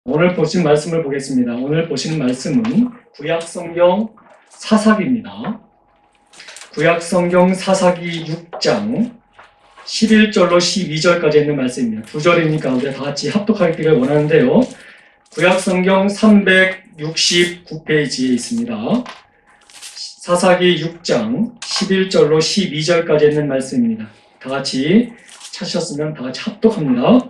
오늘 보신 말씀을 보겠습니다. 오늘 보신 말씀은 구약성경 사사기입니다. 구약성경 사사기 6장 11절로 12절까지 있는 말씀입니다. 두 절이니까 우리가 다 같이 합독하기를 원하는데요. 구약성경 369페이지에 있습니다. 사사기 6장 11절로 12절까지 있는 말씀입니다. 다 같이 찾으셨으면 다 같이 합독합니다.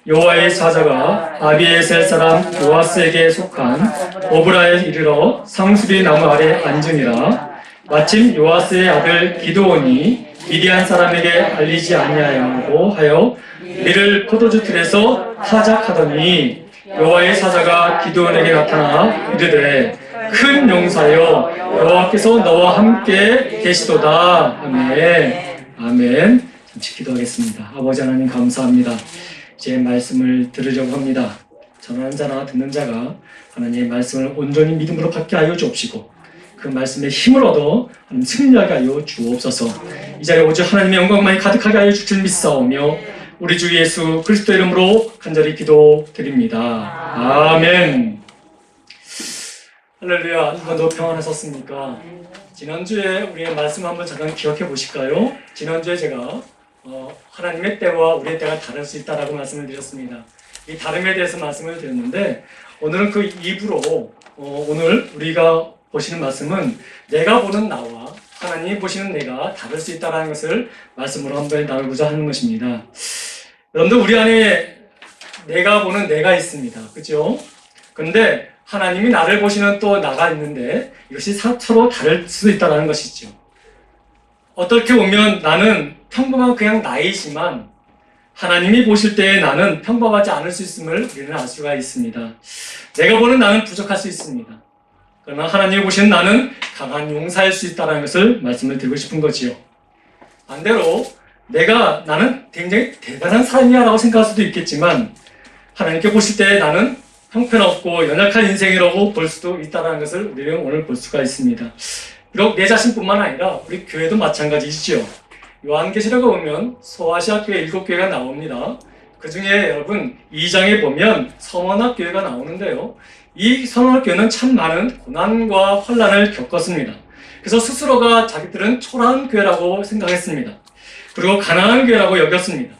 여호와의 사자가 아비에셀 사람 요아스에게 속한 오브라에 이르러 상수리 나무 아래 앉으니라. 마침 요아스의 아들 기드온이 미디안 사람에게 알리지 아니하냐고 하여 이를 포도주 틀에서 타작하더니 여호와의 사자가 기드온에게 나타나 이르되 큰 용사여 여호와께서 너와 함께 계시도다. 아멘. 아멘. 잠시 기도하겠습니다. 아버지 하나님 감사합니다. 이제 말씀을 들으려고 합니다. 전하는 자나 듣는 자가 하나님의 말씀을 온전히 믿음으로 받게 하여 주옵시고 그 말씀에 힘을 얻어 하나님 승리하게 하여 주옵소서. 이 자리에 오직 하나님의 영광만이 가득하게 하여 주실 줄 믿사오며 우리 주 예수 그리스도 이름으로 간절히 기도드립니다. 아멘. 할렐루야. 이번도 평안하셨습니까? 지난주에 우리의 말씀 한번 잠깐 기억해 보실까요? 지난주에 제가 하나님의 때와 우리의 때가 다를 수 있다라고 말씀을 드렸습니다. 이 다름에 대해서 말씀을 드렸는데 오늘은 그 입으로 오늘 우리가 보시는 말씀은 내가 보는 나와 하나님이 보시는 내가 다를 수 있다는 것을 말씀으로 한번 나누고자 하는 것입니다. 여러분들 우리 안에 내가 보는 내가 있습니다. 그렇죠? 그런데 하나님이 나를 보시는 또 나가 있는데 이것이 서로 다를 수도 있다는 것이죠. 어떻게 보면 나는 평범한 그냥 나이지만 하나님이 보실 때의 나는 평범하지 않을 수 있음을 우리는 알 수가 있습니다. 내가 보는 나는 부족할 수 있습니다. 그러나 하나님이 보시는 나는 강한 용사일 수 있다는 것을 말씀을 드리고 싶은 거지요. 반대로 나는 굉장히 대단한 사람이야 라고 생각할 수도 있겠지만 하나님께 보실 때 나는 형편없고 연약한 인생이라고 볼 수도 있다는 것을 우리는 오늘 볼 수가 있습니다. 비록 내 자신뿐만 아니라 우리 교회도 마찬가지시죠. 요한계시록에 보면 소아시아 교회 7교회가 나옵니다. 그 중에 여러분 2장에 보면 서머나 교회가 나오는데요. 이 서머나 교회는 참 많은 고난과 환난을 겪었습니다. 그래서 스스로가 자기들은 초라한 교회라고 생각했습니다. 그리고 가난한 교회라고 여겼습니다.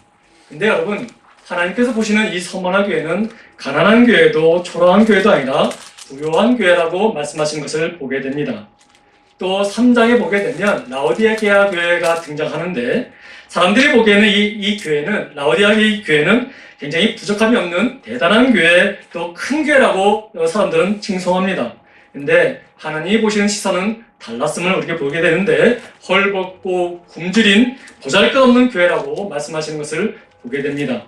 근데 여러분 하나님께서 보시는 이 서머나 교회는 가난한 교회도 초라한 교회도 아니라 부요한 교회라고 말씀하신 것을 보게 됩니다. 또 3장에 보게 되면 라오디게아 교회가 등장하는데 사람들이 보기에는 이 교회는 라오디게아 교회는 굉장히 부족함이 없는 대단한 교회 또 큰 교회라고 사람들은 칭송합니다. 근데 하나님이 보시는 시선은 달랐음을 우리가 보게 되는데 헐벗고 굶주린 보잘것없는 교회라고 말씀하시는 것을 보게 됩니다.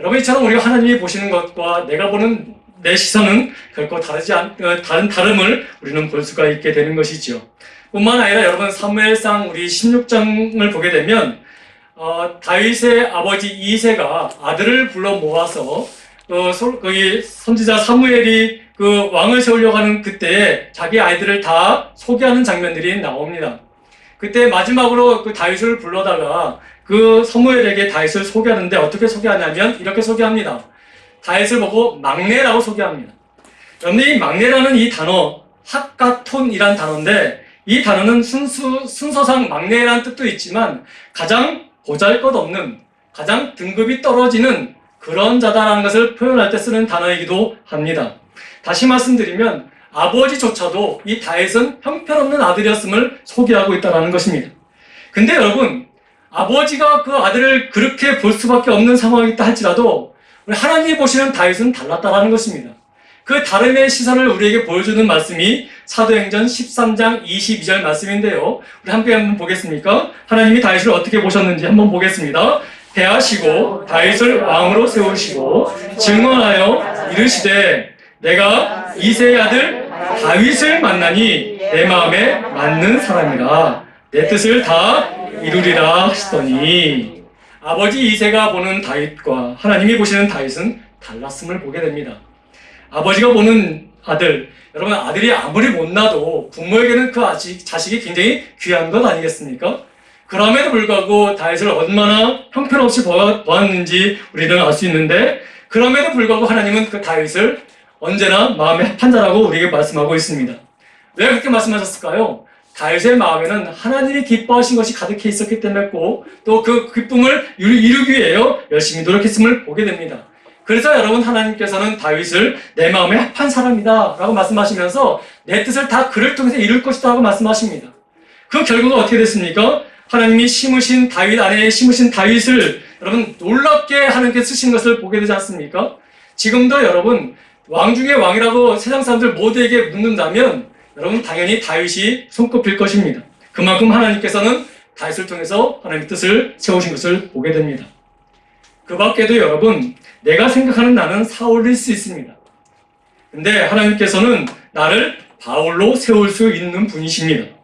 여러분 이처럼 우리가 하나님이 보시는 것과 내가 보는 내 시선은 결코 다름을 우리는 볼 수가 있게 되는 것이죠. 뿐만 아니라 여러분 사무엘상 우리 16장을 보게 되면 다윗의 아버지 이새가 아들을 불러 모아서 거기 선지자 사무엘이 그 왕을 세우려고 하는 그때에 자기 아이들을 다 소개하는 장면들이 나옵니다. 그때 마지막으로 그 다윗을 불러다가 그 사무엘에게 다윗을 소개하는데 어떻게 소개하냐면 이렇게 소개합니다. 다윗을 보고 막내라고 소개합니다. 여러분들 이 막내라는 이 단어 핫가톤이란 단어인데 이 단어는 순서상 막내라는 뜻도 있지만 가장 보잘것없는 가장 등급이 떨어지는 그런 자다라는 것을 표현할 때 쓰는 단어이기도 합니다. 다시 말씀드리면 아버지조차도 이 다윗은 형편없는 아들이었음을 소개하고 있다는 것입니다. 근데 여러분 아버지가 그 아들을 그렇게 볼 수밖에 없는 상황이 있다 할지라도 우리 하나님이 보시는 다윗은 달랐다라는 것입니다. 그 다름의 시선을 우리에게 보여주는 말씀이 사도행전 13장 22절 말씀인데요. 우리 함께 한번 보겠습니까? 하나님이 다윗을 어떻게 보셨는지 한번 보겠습니다. 대하시고 다윗을 왕으로 세우시고 증언하여 이르시되 내가 이새의 아들 다윗을 만나니 내 마음에 맞는 사람이라 내 뜻을 다 이루리라 하시더니 아버지 이새가 보는 다윗과 하나님이 보시는 다윗은 달랐음을 보게 됩니다. 아버지가 보는 아들, 여러분 아들이 아무리 못나도 부모에게는 그 자식이 굉장히 귀한 것 아니겠습니까? 그럼에도 불구하고 다윗을 얼마나 형편없이 보았는지 우리는 알 수 있는데 그럼에도 불구하고 하나님은 그 다윗을 언제나 마음에 합한 자라고 우리에게 말씀하고 있습니다. 왜 그렇게 말씀하셨을까요? 다윗의 마음에는 하나님이 기뻐하신 것이 가득해 있었기 때문이었고 또 그 기쁨을 이루기 위하여 열심히 노력했음을 보게 됩니다. 그래서 여러분 하나님께서는 다윗을 내 마음에 합한 사람이다 라고 말씀하시면서 내 뜻을 다 그를 통해서 이룰 것이다 라고 말씀하십니다. 그 결과가 어떻게 됐습니까? 하나님이 심으신 다윗 안에 심으신 다윗을 여러분 놀랍게 하나님께 쓰신 것을 보게 되지 않습니까? 지금도 여러분 왕 중의 왕이라고 세상 사람들 모두에게 묻는다면 여러분 당연히 다윗이 손꼽힐 것입니다. 그만큼 하나님께서는 다윗을 통해서 하나님의 뜻을 세우신 것을 보게 됩니다. 그 밖에도 여러분 내가 생각하는 나는 사울일 수 있습니다. 근데 하나님께서는 나를 바울로 세울 수 있는 분이십니다.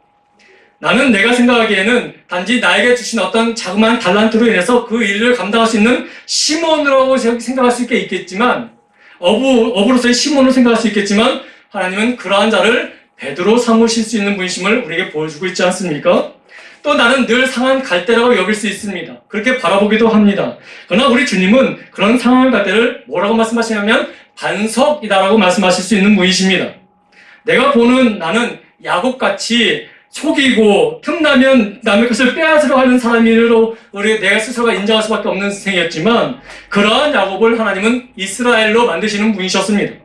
나는 내가 생각하기에는 단지 나에게 주신 어떤 자그마한 달란트로 인해서 그 일을 감당할 수 있는 시몬으로 생각할 수 있겠지만 어부로서의 시몬으로 생각할 수 있겠지만 하나님은 그러한 자를 베드로 삼으실 수 있는 분이심을 우리에게 보여주고 있지 않습니까? 또 나는 늘 상한 갈대라고 여길 수 있습니다. 그렇게 바라보기도 합니다. 그러나 우리 주님은 그런 상한 갈대를 뭐라고 말씀하시냐면 반석이다라고 말씀하실 수 있는 분이십니다. 내가 보는 나는 야곱같이 속이고 틈나면 남의 것을 빼앗으려 하는 사람으로 내가 스스로가 인정할 수밖에 없는 생이었지만 그러한 야곱을 하나님은 이스라엘로 만드시는 분이셨습니다.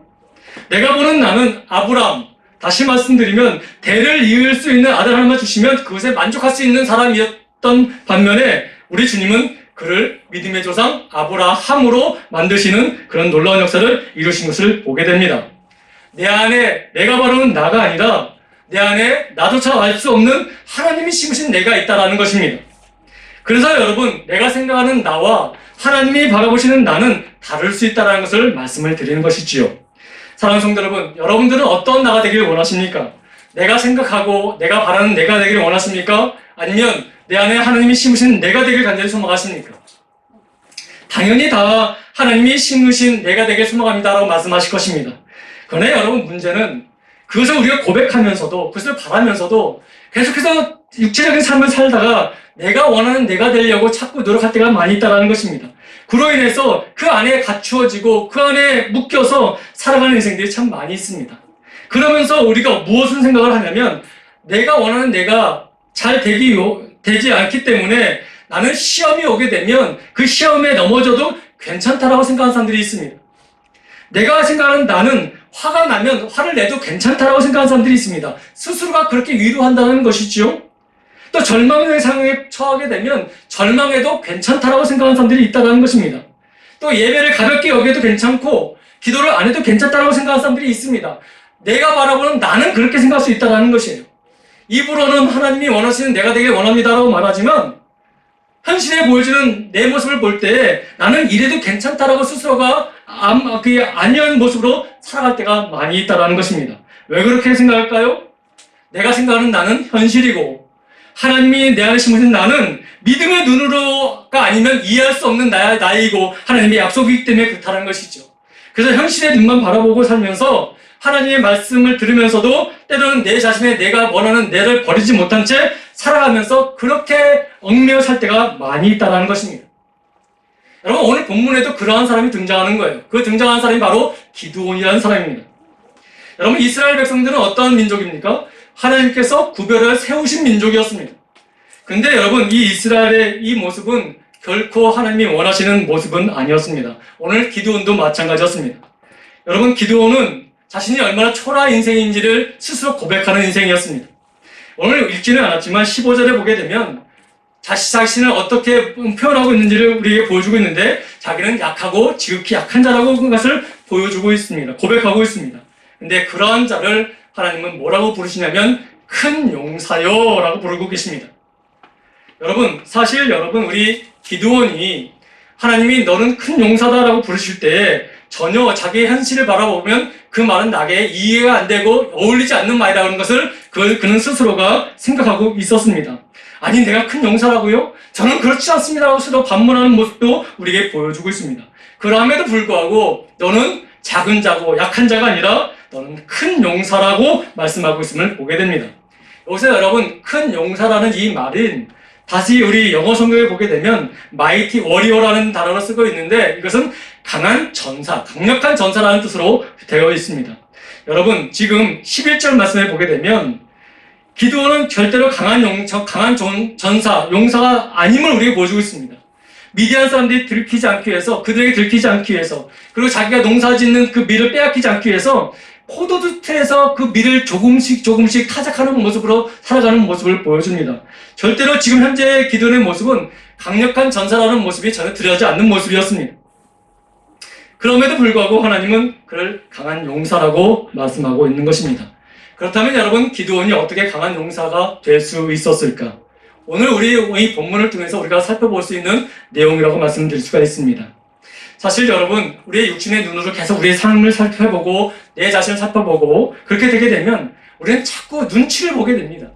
내가 보는 나는 아브람, 다시 말씀드리면 대를 이을 수 있는 아들 하나만 주시면 그것에 만족할 수 있는 사람이었던 반면에 우리 주님은 그를 믿음의 조상 아브라함으로 만드시는 그런 놀라운 역사를 이루신 것을 보게 됩니다. 내 안에 내가 바로는 나가 아니라 내 안에 나조차 알 수 없는 하나님이 심으신 내가 있다는 것입니다. 그래서 여러분 내가 생각하는 나와 하나님이 바라보시는 나는 다를 수 있다는 것을 말씀을 드리는 것이지요. 사랑하는 성도 여러분, 여러분들은 어떤 나가 되기를 원하십니까? 내가 생각하고 내가 바라는 내가 되기를 원하십니까? 아니면 내 안에 하나님이 심으신 내가 되길 간절히 소망하십니까? 당연히 다 하나님이 심으신 내가 되길 소망합니다라고 말씀하실 것입니다. 그러나 여러분 문제는 그것을 우리가 고백하면서도 그것을 바라면서도 계속해서 육체적인 삶을 살다가 내가 원하는 내가 되려고 자꾸 노력할 때가 많이 있다는 것입니다. 그로 인해서 그 안에 갖추어지고 그 안에 묶여서 살아가는 인생들이 참 많이 있습니다. 그러면서 우리가 무엇을 생각을 하냐면 내가 원하는 내가 잘 되지 않기 때문에 나는 시험이 오게 되면 그 시험에 넘어져도 괜찮다라고 생각하는 사람들이 있습니다. 내가 생각하는 나는 화가 나면 화를 내도 괜찮다라고 생각하는 사람들이 있습니다. 스스로가 그렇게 위로한다는 것이지요. 또 절망의 상황에 처하게 되면 절망해도 괜찮다라고 생각하는 사람들이 있다는 것입니다. 또 예배를 가볍게 여겨도 괜찮고 기도를 안 해도 괜찮다라고 생각하는 사람들이 있습니다. 내가 바라보는 나는 그렇게 생각할 수 있다는 것이에요. 입으로는 하나님이 원하시는 내가 되길 원합니다라고 말하지만 현실에 보여주는 내 모습을 볼 때 나는 이래도 괜찮다라고 스스로가 아니한 모습으로 살아갈 때가 많이 있다는 것입니다. 왜 그렇게 생각할까요? 내가 생각하는 나는 현실이고 하나님이 내 안에 심으신 나는 믿음의 눈으로가 아니면 이해할 수 없는 나이고 하나님의 약속이기 때문에 그렇다는 것이죠. 그래서 현실의 눈만 바라보고 살면서 하나님의 말씀을 들으면서도 때로는 내 자신의 내가 원하는 내를 버리지 못한 채 살아가면서 그렇게 얽매여 살 때가 많이 있다는 것입니다. 여러분 오늘 본문에도 그러한 사람이 등장하는 거예요. 그 등장하는 사람이 바로 기드온이라는 사람입니다. 여러분 이스라엘 백성들은 어떤 민족입니까? 하나님께서 구별을 세우신 민족이었습니다. 근데 여러분 이 이스라엘의 이 모습은 결코 하나님이 원하시는 모습은 아니었습니다. 오늘 기드온도 마찬가지였습니다. 여러분 기드온은 자신이 얼마나 초라한 인생인지를 스스로 고백하는 인생이었습니다. 오늘 읽지는 않았지만 15절에 보게 되면 자신을 어떻게 표현하고 있는지를 우리에게 보여주고 있는데 자기는 약하고 지극히 약한 자라고 그것을 보여주고 있습니다. 고백하고 있습니다. 근데 그러한 자를 하나님은 뭐라고 부르시냐면 큰 용사요 라고 부르고 계십니다. 여러분 사실 우리 기드온이 하나님이 너는 큰 용사다라고 부르실 때 전혀 자기의 현실을 바라보면 그 말은 나에게 이해가 안 되고 어울리지 않는 말이라는 것을 그는 스스로가 생각하고 있었습니다. 아니 내가 큰 용사라고요? 저는 그렇지 않습니다라고 스스로 반문하는 모습도 우리에게 보여주고 있습니다. 그럼에도 불구하고 너는 작은 자고 약한 자가 아니라 너는 큰 용사라고 말씀하고 있음을 보게 됩니다. 여기서 여러분 큰 용사라는 이 말은 다시 우리 영어 성경에 보게 되면 mighty warrior라는 단어로 쓰고 있는데 이것은 강한 전사, 강력한 전사라는 뜻으로 되어 있습니다. 여러분, 지금 11절 말씀에 보게 되면 기드온은 절대로 강한 전사, 용사가 아님을 우리에게 보여주고 있습니다. 미디안 사람들이 들키지 않기 위해서, 그들에게 들키지 않기 위해서, 그리고 자기가 농사 짓는 그 밀을 빼앗기지 않기 위해서 포도주트에서 그 밀을 조금씩 타작하는 모습으로 살아가는 모습을 보여줍니다. 절대로 지금 현재 기드온의 모습은 강력한 전사라는 모습이 전혀 드러나지 않는 모습이었습니다. 그럼에도 불구하고 하나님은 그를 강한 용사라고 말씀하고 있는 것입니다. 그렇다면 여러분, 기드온이 어떻게 강한 용사가 될 수 있었을까? 오늘 우리 이 본문을 통해서 우리가 살펴볼 수 있는 내용이라고 말씀드릴 수가 있습니다. 사실 여러분, 우리의 육신의 눈으로 계속 우리의 삶을 살펴보고 내 자신을 살펴보고 그렇게 되게 되면 우리는 자꾸 눈치를 보게 됩니다.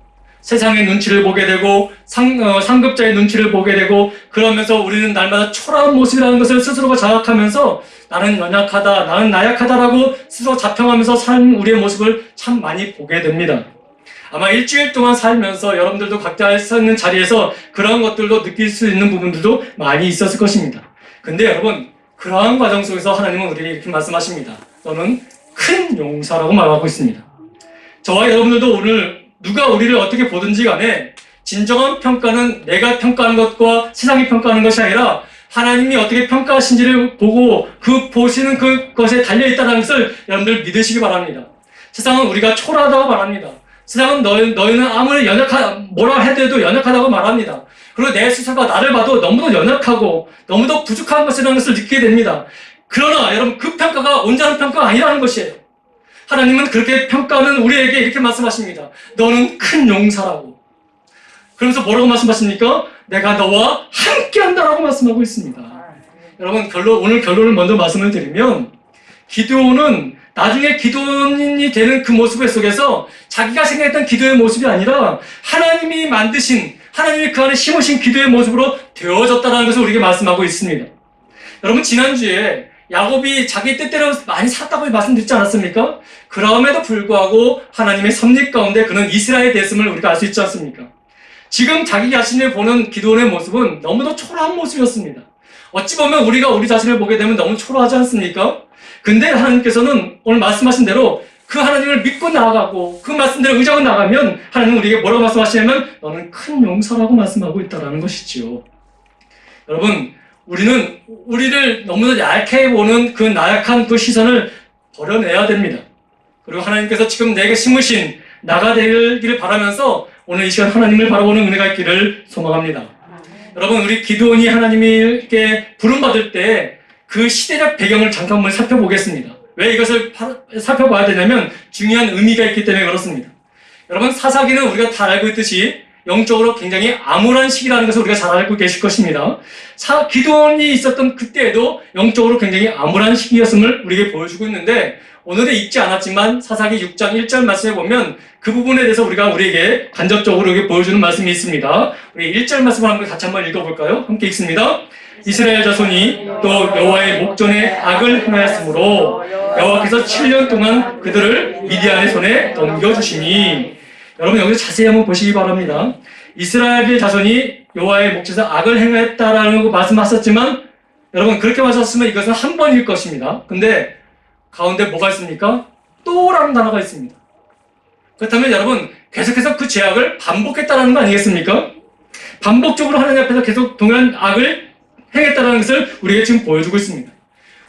세상의 눈치를 보게 되고 상급자의 눈치를 보게 되고, 그러면서 우리는 날마다 초라한 모습이라는 것을 스스로가 자각하면서 나는 연약하다, 나는 나약하다라고 스스로 자평하면서 사는 우리의 모습을 참 많이 보게 됩니다. 아마 일주일 동안 살면서 여러분들도 각자 서 있는 자리에서 그런 것들도 느낄 수 있는 부분들도 많이 있었을 것입니다. 근데 여러분, 그러한 과정 속에서 하나님은 우리에게 이렇게 말씀하십니다. 너는 큰 용사라고 말하고 있습니다. 저와 여러분들도 오늘 누가 우리를 어떻게 보든지 간에 진정한 평가는 내가 평가하는 것과 세상이 평가하는 것이 아니라 하나님이 어떻게 평가하신지를 보고 그 보시는 그것에 달려있다는 것을 여러분들 믿으시기 바랍니다. 세상은 우리가 초라하다고 말합니다. 세상은 너희는 아무리 뭐라 해도 연약하다고 말합니다. 그리고 내 스스로가 나를 봐도 너무도 연약하고 너무도 부족한 것이라는 것을 느끼게 됩니다. 그러나 여러분, 그 평가가 온전한 평가가 아니라는 것이에요. 하나님은 그렇게 평가하는 우리에게 이렇게 말씀하십니다. 너는 큰 용사라고. 그러면서 뭐라고 말씀하십니까? 내가 너와 함께 한다라고 말씀하고 있습니다. 여러분, 오늘 결론을 먼저 말씀을 드리면, 기드온은 나중에 기드온이 되는 그 모습 속에서 자기가 생각했던 기도의 모습이 아니라 하나님이 만드신, 하나님이 그 안에 심으신 기도의 모습으로 되어졌다는 것을 우리에게 말씀하고 있습니다. 여러분, 지난주에 야곱이 자기 뜻대로 많이 샀다고 말씀드렸지 않았습니까? 그럼에도 불구하고 하나님의 섭리 가운데 그는 이스라엘이 됐음을 우리가 알 수 있지 않습니까? 지금 자기 자신을 보는 기드온의 모습은 너무도 초라한 모습이었습니다. 어찌 보면 우리가 우리 자신을 보게 되면 너무 초라하지 않습니까? 근데 하나님께서는 오늘 말씀하신 대로 그 하나님을 믿고 나아가고 그 말씀대로 의지하고 나가면 하나님은 우리에게 뭐라고 말씀하시냐면 너는 큰 용사라고 말씀하고 있다는 것이지요. 여러분, 우리는 우리를 너무나 얇게 보는 그 나약한 그 시선을 버려내야 됩니다. 그리고 하나님께서 지금 내게 심으신 나가 되기를 바라면서 오늘 이 시간 하나님을 바라보는 은혜가 있기를 소망합니다. 여러분, 우리 기드온이 하나님께 부름받을 때 그 시대적 배경을 잠깐만 살펴보겠습니다. 왜 이것을 살펴봐야 되냐면 중요한 의미가 있기 때문에 그렇습니다. 여러분, 사사기는 우리가 다 알고 있듯이 영적으로 굉장히 암울한 시기라는 것을 우리가 잘 알고 계실 것입니다. 기드온이 있었던 그때에도 영적으로 굉장히 암울한 시기였음을 우리에게 보여주고 있는데, 오늘은 읽지 않았지만 사사기 6장 1절 말씀에 보면 그 부분에 대해서 우리에게 간접적으로 보여주는 말씀이 있습니다. 우리 1절 말씀을 같이 한번 읽어볼까요? 함께 읽습니다. 이스라엘 자손이 또 여호와의 목전에 악을 행하였으므로 여호와께서 7년 동안 그들을 미디안의 손에 넘겨주시니. 여러분, 여기서 자세히 한번 보시기 바랍니다. 이스라엘 자손이 여호와의 목전에서 악을 행했다라는 거 말씀하셨지만, 여러분, 그렇게 말씀하셨으면 이것은 한 번일 것입니다. 근데 가운데 뭐가 있습니까? 또라는 단어가 있습니다. 그렇다면 여러분, 계속해서 그 죄악을 반복했다는 거 아니겠습니까? 반복적으로 하나님 앞에서 계속 동일한 악을 행했다는 것을 우리에게 지금 보여주고 있습니다.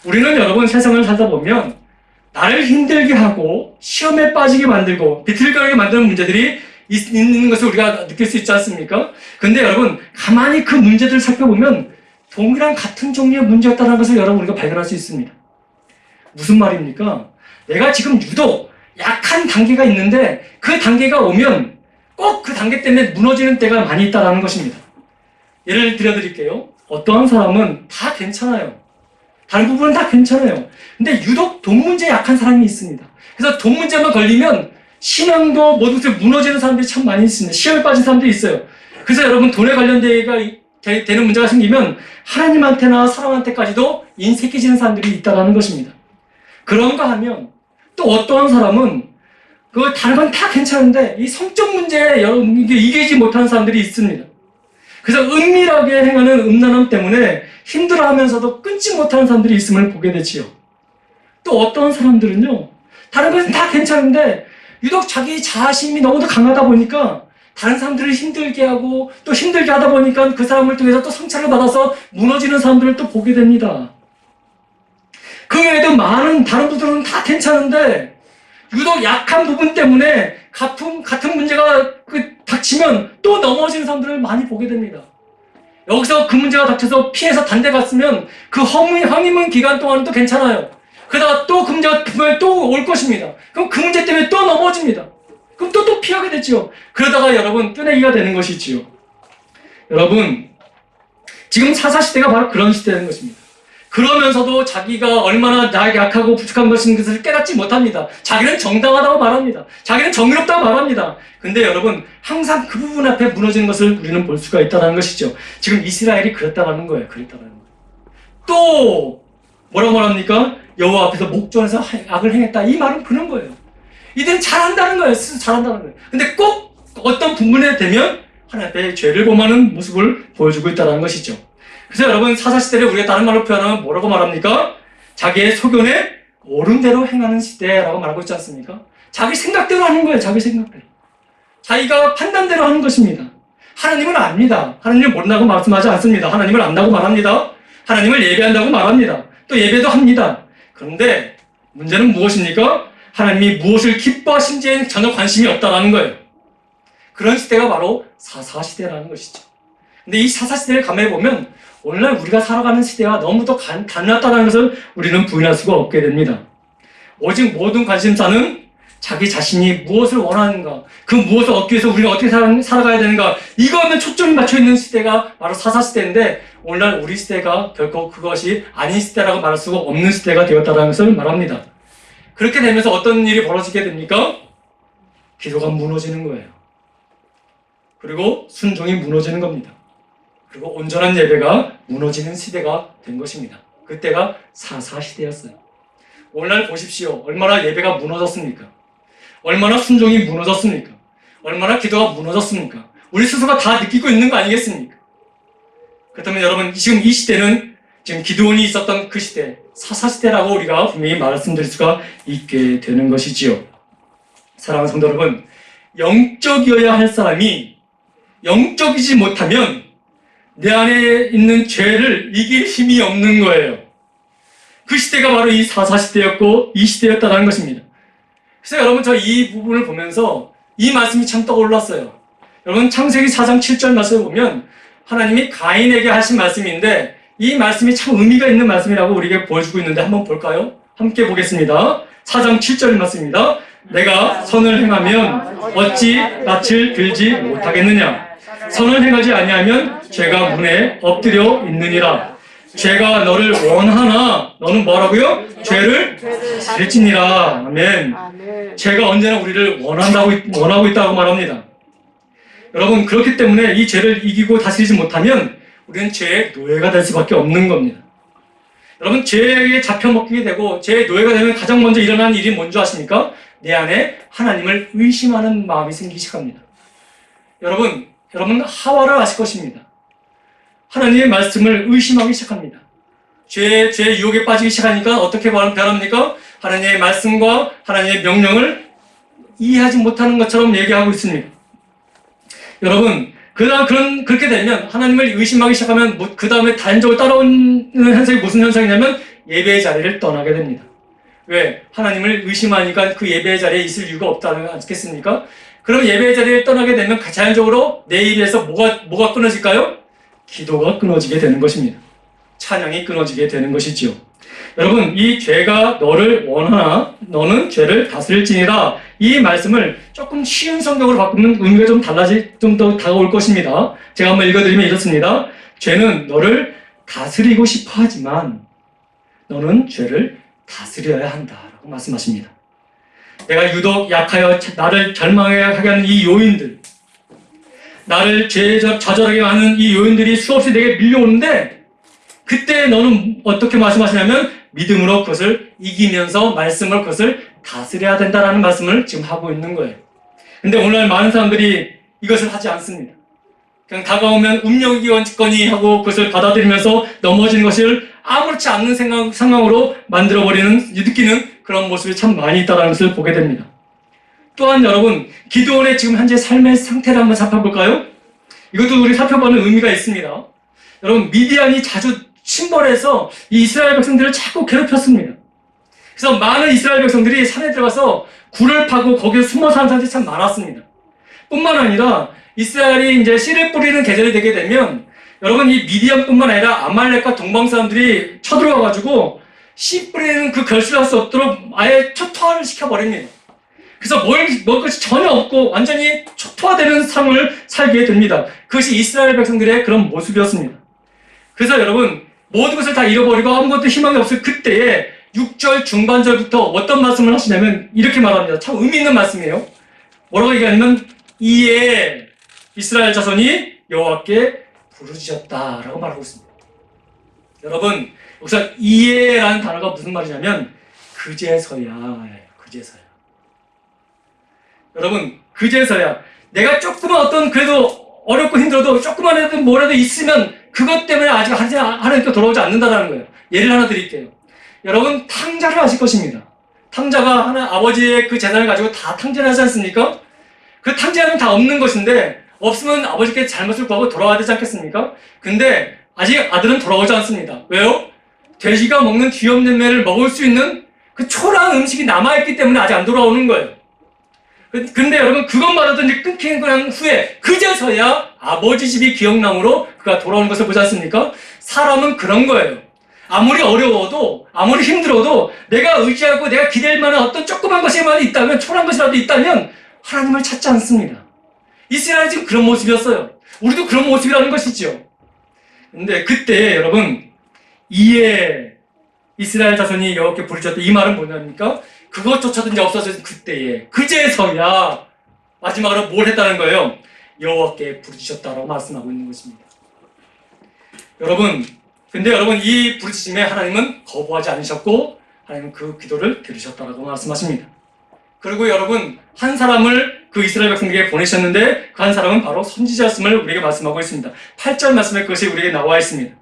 우리는 여러분, 세상을 살다 보면 나를 힘들게 하고 시험에 빠지게 만들고 비틀거리게 만드는 문제들이 있는 것을 우리가 느낄 수 있지 않습니까? 근데 여러분, 가만히 그 문제들을 살펴보면 동일한 같은 종류의 문제였다는 것을 여러분, 우리가 발견할 수 있습니다. 무슨 말입니까? 내가 지금 유독 약한 단계가 있는데 그 단계가 오면 꼭 그 단계 때문에 무너지는 때가 많이 있다는 것입니다. 예를 들어드릴게요. 어떠한 사람은 다 괜찮아요. 다른 부분은 다 괜찮아요. 근데 유독 돈 문제에 약한 사람이 있습니다. 그래서 돈 문제만 걸리면 신앙도 모든 것에 무너지는 사람들이 참 많이 있습니다. 시험에 빠진 사람들이 있어요. 그래서 여러분, 돈에 되는 문제가 생기면 하나님한테나 사람한테까지도 인색해지는 사람들이 있다는 것입니다. 그런가 하면 또 어떠한 사람은 다른 건 다 괜찮은데 이 성적 문제에 여러분 이기지 못하는 사람들이 있습니다. 그래서 은밀하게 행하는 음란함 때문에 힘들어하면서도 끊지 못하는 사람들이 있음을 보게 되지요. 또 어떤 사람들은요, 다른 것은 다 괜찮은데 유독 자기 자신이 너무도 강하다 보니까 다른 사람들을 힘들게 하고 또 힘들게 하다 보니까 그 사람을 통해서 또 상처를 받아서 무너지는 사람들을 또 보게 됩니다. 그 외에도 많은 다른 분들은 다 괜찮은데 유독 약한 부분 때문에 같은 문제가 닥치면 또 넘어지는 사람들을 많이 보게 됩니다. 여기서 그 문제가 닥쳐서 피해서 단대 갔으면 그 허니문 기간 동안은 또 괜찮아요. 그러다가 또 그 문제가 분명히 또 올 것입니다. 그럼 그 문제 때문에 또 넘어집니다. 그럼 또 피하게 되죠. 그러다가 여러분 뜨내기가 되는 것이지요. 여러분, 지금 사사시대가 바로 그런 시대인 것입니다. 그러면서도 자기가 얼마나 약하고 부족한 것을 깨닫지 못합니다. 자기는 정당하다고 말합니다. 자기는 정의롭다고 말합니다. 근데 여러분, 항상 그 부분 앞에 무너지는 것을 우리는 볼 수가 있다는 것이죠. 지금 이스라엘이 그랬다라는 거예요. 그랬다라는 거예요. 또 뭐라고 말합니까? 여호와 앞에서 목전에서 악을 행했다. 이 말은 그런 거예요. 이들은 잘한다는 거예요. 스스로 잘한다는 거예요. 근데 꼭 어떤 부분에 되면 하나님 앞에 죄를 범하는 모습을 보여주고 있다는 것이죠. 그래서 여러분, 사사시대를 우리가 다른 말로 표현하면 뭐라고 말합니까? 자기의 소견에 옳은 대로 행하는 시대라고 말하고 있지 않습니까? 자기 생각대로 하는 거예요. 자기 생각대로. 자기가 판단대로 하는 것입니다. 하나님은 압니다. 하나님을 모른다고 말씀하지 않습니다. 하나님을 안다고 말합니다. 하나님을 예배한다고 말합니다. 또 예배도 합니다. 그런데 문제는 무엇입니까? 하나님이 무엇을 기뻐하신지에 전혀 관심이 없다는 거예요. 그런 시대가 바로 사사시대라는 것이죠. 근데 이 사사시대를 감해보면 오늘날 우리가 살아가는 시대가 너무도 가능하다는 것을 우리는 부인할 수가 없게 됩니다. 오직 모든 관심사는 자기 자신이 무엇을 원하는가, 그 무엇을 얻기 위해서 우리가 어떻게 살아가야 되는가, 이거에 초점이 맞춰있는 시대가 바로 사사시대인데 오늘날 우리 시대가 결코 그것이 아닌 시대라고 말할 수가 없는 시대가 되었다는 것을 말합니다. 그렇게 되면서 어떤 일이 벌어지게 됩니까? 기도가 무너지는 거예요. 그리고 순종이 무너지는 겁니다. 그리고 온전한 예배가 무너지는 시대가 된 것입니다. 그때가 사사시대였어요. 오늘날 보십시오. 얼마나 예배가 무너졌습니까? 얼마나 순종이 무너졌습니까? 얼마나 기도가 무너졌습니까? 우리 스스로가 다 느끼고 있는 거 아니겠습니까? 그렇다면 여러분, 지금 이 시대는 지금 기드온이 있었던 그 시대, 사사시대라고 우리가 분명히 말씀드릴 수가 있게 되는 것이지요. 사랑하는 성도 여러분, 영적이어야 할 사람이 영적이지 못하면 내 안에 있는 죄를 이길 힘이 없는 거예요. 그 시대가 바로 이 사사시대였고 이 시대였다는 것입니다. 그래서 여러분, 저 이 부분을 보면서 이 말씀이 참 떠올랐어요. 여러분, 창세기 4장 7절 말씀을 보면 하나님이 가인에게 하신 말씀인데 이 말씀이 참 의미가 있는 말씀이라고 우리에게 보여주고 있는데 한번 볼까요? 함께 보겠습니다. 4장 7절 말씀입니다. 내가 선을 행하면 어찌 낯을 들지 못하겠느냐? 선을 행하지 아니하면 죄가 문에 엎드려 있느니라. 죄가 너를 원하나 너는 뭐라고요? 죄를 다스릴지니라. 아멘. 죄가 언제나 우리를 원하고 있다고 말합니다. 여러분, 그렇기 때문에 이 죄를 이기고 다스리지 못하면 우리는 죄의 노예가 될 수밖에 없는 겁니다. 여러분, 죄에 잡혀먹게 되고 죄의 노예가 되면 가장 먼저 일어나는 일이 뭔지 아십니까? 내 안에 하나님을 의심하는 마음이 생기기 시작합니다. 여러분 하와를 아실 것입니다. 하나님의 말씀을 의심하기 시작합니다. 죄의 유혹에 빠지기 시작하니까 어떻게 변합니까? 하나님의 말씀과 하나님의 명령을 이해하지 못하는 것처럼 얘기하고 있습니다. 여러분, 그렇게 되면 하나님을 의심하기 시작하면 그 다음에 단적으로 따라오는 현상이 무슨 현상이냐면 예배의 자리를 떠나게 됩니다. 왜? 하나님을 의심하니까 그 예배의 자리에 있을 이유가 없다는 않겠습니까? 그럼 예배의 자리를 떠나게 되면 자연적으로 내 입에서 뭐가 끊어질까요? 기도가 끊어지게 되는 것입니다. 찬양이 끊어지게 되는 것이지요. 여러분, 이 죄가 너를 원하나 너는 죄를 다스릴지니라, 이 말씀을 조금 쉬운 성경으로 바꾸면 의미가 좀 더 다가올 것입니다. 제가 한번 읽어드리면 이렇습니다. 죄는 너를 다스리고 싶어 하지만 너는 죄를 다스려야 한다라고 말씀하십니다. 내가 유독 약하여 나를 절망하게 하는 이 요인들, 나를 죄에 좌절하게 하는 이 요인들이 수없이 내게 밀려오는데 그때 너는 어떻게 말씀하시냐면 믿음으로 그것을 이기면서 말씀을 그것을 다스려야 된다라는 말씀을 지금 하고 있는 거예요. 근데 오늘 많은 사람들이 이것을 하지 않습니다. 그냥 다가오면 운명이건지 하고 그것을 받아들이면서 넘어지는 것을 아무렇지 않는 상황으로 만들어버리는, 느끼는 그런 모습이 참 많이 있다는 것을 보게 됩니다. 또한 여러분, 기드온의 지금 현재 삶의 상태를 한번 살펴볼까요? 이것도 우리 살펴보는 의미가 있습니다. 여러분, 미디안이 자주 침몰해서 이 이스라엘 백성들을 자꾸 괴롭혔습니다. 그래서 많은 이스라엘 백성들이 산에 들어가서 굴을 파고 거기에 숨어 사는 사람들이 참 많았습니다. 뿐만 아니라 이스라엘이 이제 씨를 뿌리는 계절이 되게 되면 여러분, 이 미디안뿐만 아니라 아말렉과 동방 사람들이 쳐들어와가지고 씨 뿌리는 그 결실을 할 수 없도록 아예 초토화를 시켜버립니다. 그래서 먹을 것이 전혀 없고 완전히 초토화되는 삶을 살게 됩니다. 그것이 이스라엘 백성들의 그런 모습이었습니다. 그래서 여러분, 모든 것을 다 잃어버리고 아무것도 희망이 없을 그때에 6절 중반절부터 어떤 말씀을 하시냐면 이렇게 말합니다. 참 의미 있는 말씀이에요. 뭐라고 얘기하냐면 이에 이스라엘 자손이 여호와께 부르짖었다라고 말하고 있습니다. 여러분, 여기서 이에라는 단어가 무슨 말이냐면 그제서야. 여러분, 그제서야 내가 조그만 어떤 그래도 어렵고 힘들어도 조그만해도 뭐라도 있으면 그것 때문에 아직 하나님께 돌아오지 않는다는 거예요. 예를 하나 드릴게요. 여러분, 탕자를 아실 것입니다. 탕자가 아버지의 그 재산을 가지고 다 탕자를 하지 않습니까? 그 탕자는 다 없는 것인데 없으면 아버지께 잘못을 구하고 돌아와야 되지 않겠습니까? 근데 아직 아들은 돌아오지 않습니다. 왜요? 돼지가 먹는 뒤없는 먹을 수 있는 그 초라한 음식이 남아있기 때문에 아직 안 돌아오는 거예요. 근데 여러분, 그것마저도 이제 끊기는 난 후에 그제서야 아버지 집이 기억남으로 그가 돌아오는 것을 보지 않습니까? 사람은 그런 거예요. 아무리 어려워도 아무리 힘들어도 내가 의지하고 내가 기댈 만한 어떤 조그만 것이라도 있다면, 초라한 것이라도 있다면 하나님을 찾지 않습니다. 이스라엘이 지금 그런 모습이었어요. 우리도 그런 모습이라는 것이죠. 근데 그때 여러분, 이에 이스라엘 자손이 여호와께 부르짖었다, 이 말은 뭐냐니까 그것조차도 이제 없어진 그때에 그제서야 마지막으로 뭘 했다는 거예요? 여호와께 부르짖었다라고 말씀하고 있는 것입니다. 여러분, 근데 여러분, 이 부르짖음에 하나님은 거부하지 않으셨고 하나님은 그 기도를 들으셨다라고 말씀하십니다. 그리고 여러분, 한 사람을 그 이스라엘 백성에게 보내셨는데 그 한 사람은 바로 선지자였음을 우리에게 말씀하고 있습니다. 8절 말씀에 그것이 우리에게 나와 있습니다.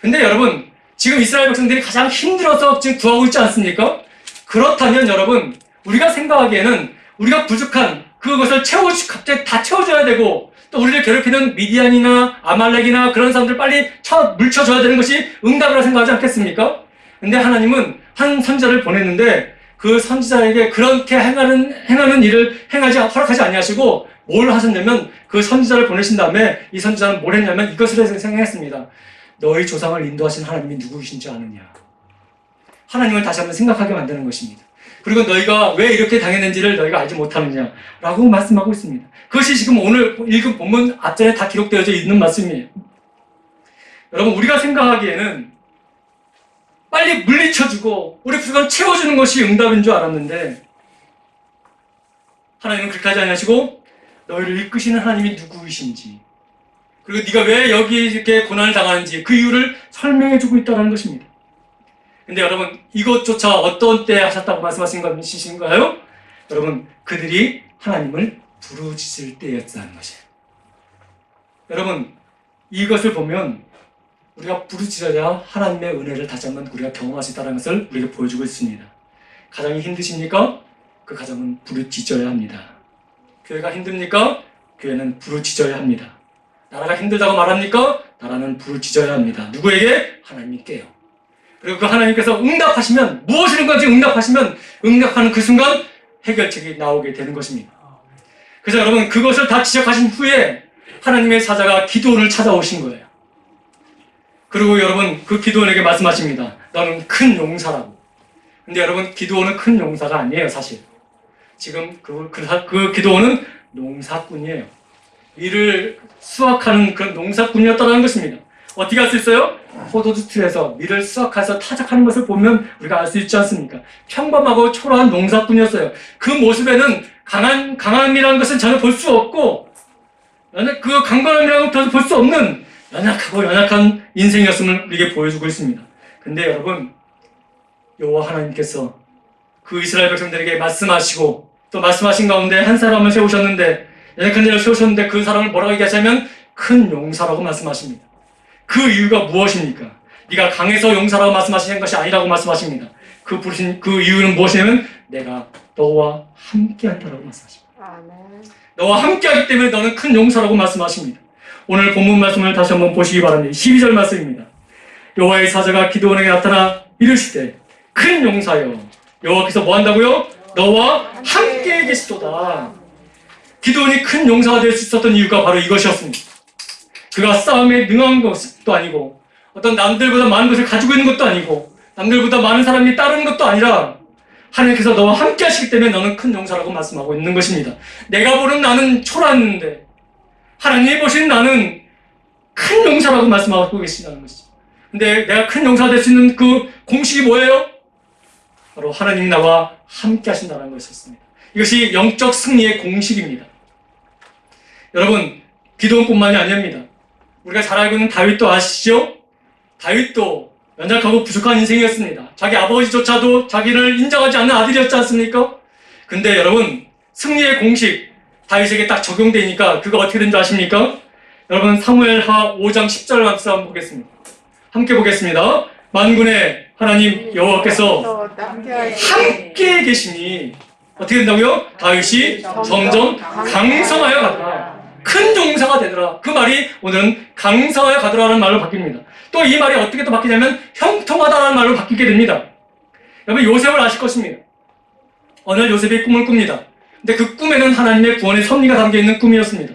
근데 여러분, 지금 이스라엘 백성들이 가장 힘들어서 지금 구하고 있지 않습니까? 그렇다면 여러분, 우리가 생각하기에는 우리가 부족한 그것을 갑자기 다 채워줘야 되고 또 우리를 괴롭히는 미디안이나 아말렉이나 그런 사람들 빨리 물쳐줘야 되는 것이 응답이라고 생각하지 않겠습니까? 근데 하나님은 한 선지자를 보냈는데 그 선지자에게 그렇게 행하는 일을 허락하지 아니하시고 뭘 하셨냐면 그 선지자를 보내신 다음에 이 선지자는 뭘 했냐면 이것을 생각했습니다. 너희 조상을 인도하신 하나님이 누구이신지 아느냐? 하나님을 다시 한번 생각하게 만드는 것입니다. 그리고 너희가 왜 이렇게 당했는지를 너희가 알지 못하느냐라고 말씀하고 있습니다. 그것이 지금 오늘 읽은 본문 앞전에 다 기록되어져 있는 말씀이에요. 여러분, 우리가 생각하기에는 빨리 물리쳐주고 우리 부족함을 채워주는 것이 응답인 줄 알았는데 하나님은 그렇게 하지 않으시고 너희를 이끄시는 하나님이 누구이신지, 그리고 네가 왜 여기 이렇게 고난을 당하는지 그 이유를 설명해주고 있다는 것입니다. 근데 여러분, 이것조차 어떤 때 하셨다고 말씀하신 것이신가요? 여러분, 그들이 하나님을 부르짖을 때였다는 것이에요. 여러분, 이것을 보면 우리가 부르짖어야 하나님의 은혜를 다시 한번 우리가 경험할 수 있다는 것을 우리에게 보여주고 있습니다. 가정이 힘드십니까? 그 가정은 부르짖어야 합니다. 교회가 힘듭니까? 교회는 부르짖어야 합니다. 나라가 힘들다고 말합니까? 나라는 부르짖어야 합니다. 누구에게? 하나님께요. 그리고 그 하나님께서 응답하시면, 무엇이든지 응답하시면 응답하는 그 순간 해결책이 나오게 되는 것입니다. 그래서 여러분, 그것을 다 지적하신 후에 하나님의 사자가 기드온을 찾아오신 거예요. 그리고 여러분, 그 기드온에게 말씀하십니다. 너는 큰 용사라고. 근데 여러분, 기드온은 큰 용사가 아니에요, 사실. 지금 그 기드온은 농사꾼이에요. 밀을 수확하는 그런 농사꾼이었다는 것입니다. 어떻게 할 수 있어요? 포도주 틀에서 밀을 수확해서 타작하는 것을 보면 우리가 알 수 있지 않습니까? 평범하고 초라한 농사꾼이었어요. 그 모습에는 강함이라는 것은 전혀 볼 수 없고, 그 강건함이라는 것도 볼 수 없는 연약한 인생이었음을 우리에게 보여주고 있습니다. 근데 여러분, 여호와 하나님께서 그 이스라엘 백성들에게 말씀하시고 또 말씀하신 가운데 한 사람을 세우셨는데, 연약한 자를 세우셨는데 그 사람을 뭐라고 얘기하시냐면 큰 용사라고 말씀하십니다. 그 이유가 무엇입니까? 네가 강해서 용사라고 말씀하시는 것이 아니라고 말씀하십니다. 그 이유는 무엇이냐면 내가 너와 함께 한다라고 말씀하십니다. 너와 함께 하기 때문에 너는 큰 용사라고 말씀하십니다. 오늘 본문 말씀을 다시 한번 보시기 바랍니다. 12절 말씀입니다. 여호와의 사자가 기드온에게 나타나 이르시되 큰 용사여 여호와께서 뭐 한다고요? 너와 함께 계시도다. 기드온이 큰 용사가 될 수 있었던 이유가 바로 이것이었습니다. 그가 싸움에 능한 것도 아니고 어떤 남들보다 많은 것을 가지고 있는 것도 아니고 남들보다 많은 사람이 따르는 것도 아니라 하나님께서 너와 함께 하시기 때문에 너는 큰 용사라고 말씀하고 있는 것입니다. 내가 보는 나는 초라했는데 하나님이 보시는 나는 큰 용사라고 말씀하고 계시다는 것이죠. 근데 내가 큰 용사가 될 수 있는 그 공식이 뭐예요? 바로 하나님이 나와 함께 하신다는 것이었습니다. 이것이 영적 승리의 공식입니다. 여러분, 기드온뿐만이 아닙니다. 우리가 잘 알고 있는 다윗도 아시죠? 다윗도 연약하고 부족한 인생이었습니다. 자기 아버지조차도 자기를 인정하지 않는 아들이었지 않습니까? 근데 여러분, 승리의 공식 다윗에게 딱 적용되니까 그거 어떻게 된 줄 아십니까? 여러분, 사무엘하 5장 10절 말씀 한번 보겠습니다. 함께 보겠습니다. 만군의 하나님 여호와께서 함께 계시니 어떻게 된다고요? 다윗이 점점 강성하여 가더라. 큰 용사가 되더라. 그 말이 오늘은 강성하여 가더라라는 말로 바뀝니다. 또 이 말이 어떻게 또 바뀌냐면 형통하다라는 말로 바뀌게 됩니다. 여러분, 요셉을 아실 것입니다. 어느 날 요셉이 꿈을 꿉니다. 근데 그 꿈에는 하나님의 구원의 섭리가 담겨있는 꿈이었습니다.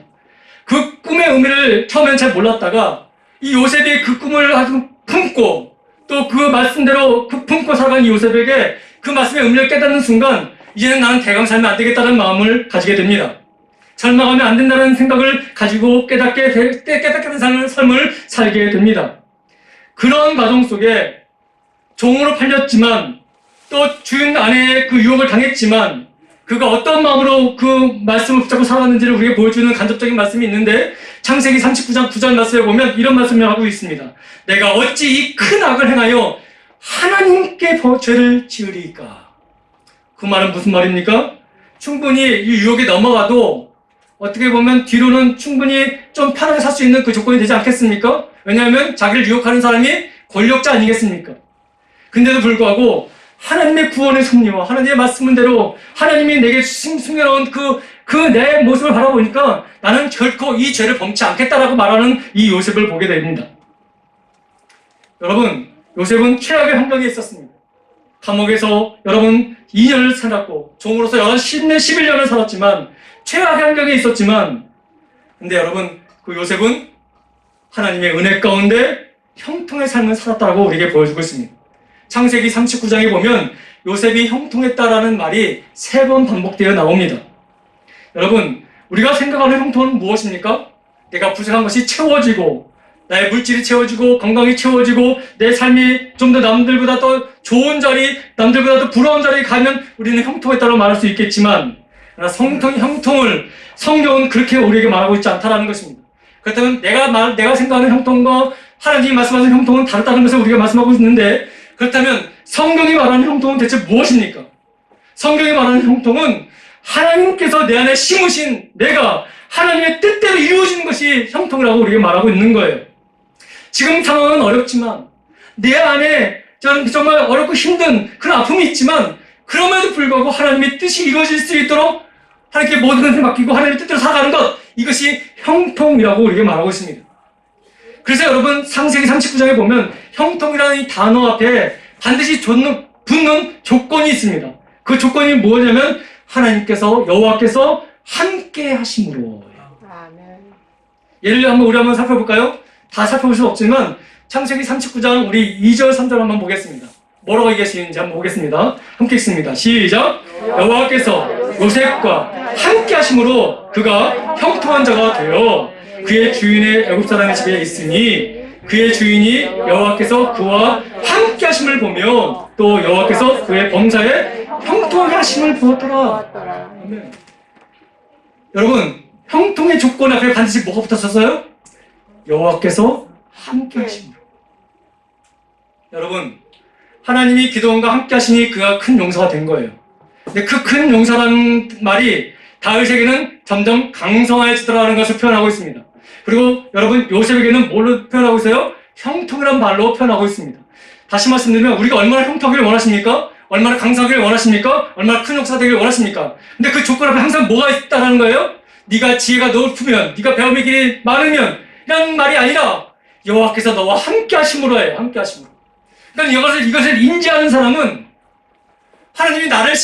그 꿈의 의미를 처음엔 잘 몰랐다가 이 요셉이 그 꿈을 아주 품고 또 그 말씀대로 그 품고 살아간 이 요셉에게 그 말씀의 의미를 깨닫는 순간 이제는 나는 대강 살면 안 되겠다는 마음을 가지게 됩니다. 절망하면 안 된다는 생각을 가지고 깨닫게 된 삶을 살게 됩니다. 그런 과정 속에 종으로 팔렸지만 또 주인 아내의 그 유혹을 당했지만 그가 어떤 마음으로 그 말씀을 붙잡고 살아왔는지를 우리에게 보여주는 간접적인 말씀이 있는데 창세기 39장 9절 말씀에 보면 이런 말씀을 하고 있습니다. 내가 어찌 이 큰 악을 행하여 하나님께 죄를 지으리까? 그 말은 무슨 말입니까? 충분히 이 유혹에 넘어가도 어떻게 보면 뒤로는 충분히 좀 편하게 살 수 있는 그 조건이 되지 않겠습니까? 왜냐하면 자기를 유혹하는 사람이 권력자 아니겠습니까? 근데도 불구하고 하나님의 구원의 섭리와 하나님의 말씀대로 하나님이 내게 숨겨놓은 그 내 모습을 바라보니까 나는 결코 이 죄를 범치 않겠다라고 말하는 이 요셉을 보게 됩니다. 여러분, 요셉은 최악의 환경에 있었습니다. 감옥에서 여러분 2년을 살았고 종으로서 11년을 살았지만 최악의 환경에 있었지만 근데 여러분 그 요셉은 하나님의 은혜 가운데 형통의 삶을 살았다고 우리에게 보여주고 있습니다. 창세기 39장에 보면 요셉이 형통했다라는 말이 3번 반복되어 나옵니다. 여러분, 우리가 생각하는 형통은 무엇입니까? 내가 부족한 것이 채워지고 나의 물질이 채워지고 건강이 채워지고 내 삶이 좀 더 남들보다 더 좋은 자리, 남들보다 더 부러운 자리에 가면 우리는 형통했다고 말할 수 있겠지만 형통을 성경은 그렇게 우리에게 말하고 있지 않다라는 것입니다. 그렇다면 내가 생각하는 형통과 하나님이 말씀하시는 형통은 다르다는 것을 우리가 말씀하고 있는데 그렇다면 성경이 말하는 형통은 대체 무엇입니까? 성경이 말하는 형통은 하나님께서 내 안에 심으신 내가 하나님의 뜻대로 이루어지는 것이 형통이라고 우리가 말하고 있는 거예요. 지금 상황은 어렵지만 내 안에 저는 정말 어렵고 힘든 그런 아픔이 있지만 그럼에도 불구하고 하나님의 뜻이 이루어질 수 있도록 하나님께 모든 것을 맡기고 하나님의 뜻대로 살아가는 것, 이것이 형통이라고 우리가 말하고 있습니다. 그래서 여러분 창세기 39장에 보면 형통이라는 이 단어 앞에 반드시 붙는 조건이 있습니다. 그 조건이 뭐냐면 하나님께서 여호와께서 함께 하심으로. 예를 들어 우리 한번 살펴볼까요? 다 살펴볼 수 없지만 창세기 39장 우리 2절 3절 한번 보겠습니다. 뭐라고 얘기하시는지 한번 보겠습니다. 함께 읽습니다. 시작! 여호와께서 요셉과 함께 하심으로 그가 형통한 자가 되어 그의 주인의 애굽 사람의 집에 있으니 그의 주인이 여호와께서 그와 함께 하심을 보며 또 여호와께서 그의 범사에 형통하게 하심을 보았더라. 아멘. 여러분, 형통의 조건 앞에 반드시 뭐가 붙었었어요? 여호와께서 함께 하심으로. 여러분, 하나님이 기드온과 함께 하시니 그가 큰 용사가 된 거예요. 근데 그 큰 용사라는 말이 다윗에게는 점점 강성해지더라는 것을 표현하고 있습니다. 그리고 여러분 요셉에게는 뭘로 표현하고 있어요? 형통이란 말로 표현하고 있습니다. 다시 말씀드리면 우리가 얼마나 형통하기를 원하십니까? 얼마나 강성하기를 원하십니까? 얼마나 큰 역사 되기를 원하십니까? 근데 그 조건 앞에 항상 뭐가 있다는 거예요? 네가 지혜가 높으면, 네가 배움의 길이 많으면, 이런 말이 아니라 여호와께서 너와 함께 하심으로 해요. 함께 하심으로. 그러니까 이것을 인지하는 사람은 하나님이 나의